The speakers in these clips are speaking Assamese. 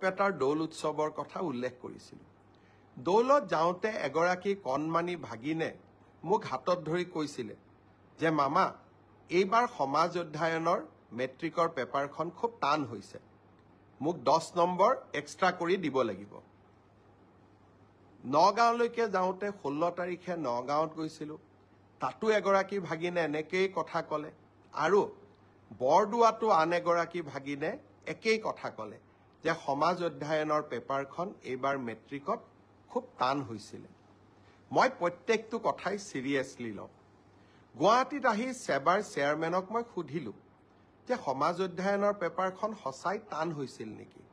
বৰপেটাৰ দৌল উৎসৱৰ কথা উল্লেখ কৰিছিলোঁ। দৌলত যাওঁতে এগৰাকী কণমানি ভাগিনে মোক হাতত ধৰি কৈছিলে যে মামা, এইবাৰ সমাজ অধ্যয়নৰ মেট্ৰিকৰ পেপাৰখন খুব টান হৈছে, মোক 10 নম্বৰ এক্সট্ৰা কৰি দিব লাগিব। নগাঁৱলৈকে যাওঁতে 16 তাৰিখে নগাঁৱত গৈছিলোঁ, তাতো এগৰাকী ভাগিনে এনেকেই কথা ক'লে, আৰু বৰদোৱাতো আন এগৰাকী ভাগিনে একেই কথা ক'লে যে সমাজ অধ্যয়নৰ পেপাৰখন এইবাৰ মেট্ৰিকত খুব টান হৈছিলে। মই প্ৰত্যেকটো কথাই চিৰিয়াছলি লওঁ। গুৱাহাটীত আহি সেবাৰ চেয়াৰমেনক মই সুধিলোঁ যে সমাজ অধ্যয়নৰ পেপাৰখন সঁচাই টান হৈছিল নেকি।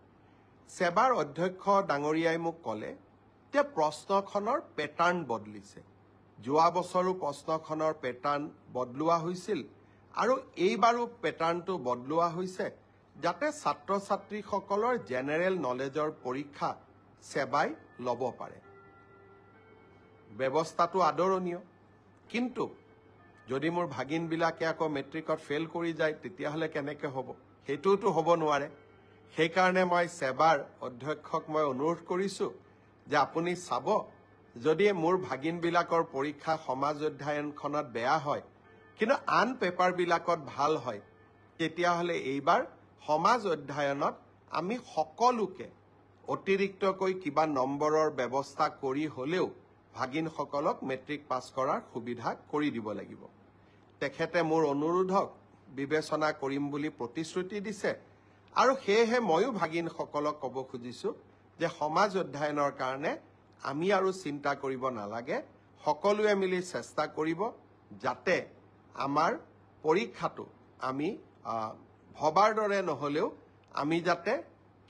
সেবাৰ অধ্যক্ষ ডাঙৰীয়াই মোক ক'লে যে প্ৰশ্নখনৰ পেটাৰ্ণ বদলিছে। যোৱা বছৰো প্ৰশ্নখনৰ পেটাৰ্ণ বদলোৱা হৈছিল আৰু এইবাৰো পেটাৰ্ণটো বদলোৱা হৈছে যাতে ছাত্ৰ ছাত্ৰীসকলৰ জেনেৰেল নলেজৰ পৰীক্ষা সেবাই ল'ব পাৰে। ব্যৱস্থাটো আদৰণীয়, কিন্তু যদি মোৰ ভাগিনবিলাকে আকৌ মেট্ৰিকত ফেইল কৰি যায় তেতিয়াহ'লে কেনেকৈ হ'ব? সেইটোতো হ'ব নোৱাৰে। সেইকাৰণে মই সেবাৰ অধ্যক্ষক মই অনুৰোধ কৰিছোঁ যে আপুনি চাব, যদি মোৰ ভাগিনবিলাকৰ পৰীক্ষা সমাজ অধ্যয়নখনত বেয়া হয় কিন্তু আন পেপাৰবিলাকত ভাল হয়, তেতিয়াহ'লে এইবাৰ সমাজ অধ্যয়নত আমি সকলোকে অতিৰিক্তকৈ কিবা নম্বৰৰ ব্যৱস্থা কৰি হ'লেও ভাগিনসকলক মেট্ৰিক পাছ কৰাৰ সুবিধা কৰি দিব লাগিব। তেখেতে মোৰ অনুৰোধক বিবেচনা কৰিম বুলি প্ৰতিশ্ৰুতি দিছে, আৰু সেয়েহে ময়ো ভাগিনসকলক ক'ব খুজিছোঁ যে সমাজ অধ্যয়নৰ কাৰণে আমি আৰু চিন্তা কৰিব নালাগে, সকলোৱে মিলি চেষ্টা কৰিব যাতে আমাৰ পৰীক্ষাটো আমি ভবাৰ দৰে নহ'লেও আমি যাতে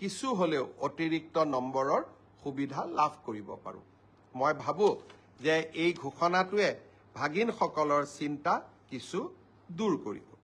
কিছু হ'লেও অতিৰিক্ত নম্বৰৰ সুবিধা লাভ কৰিব পাৰোঁ। মই ভাবোঁ যে এই ঘোষণাটোৱে ভাগিনসকলৰ চিন্তা কিছু দূৰ কৰিব।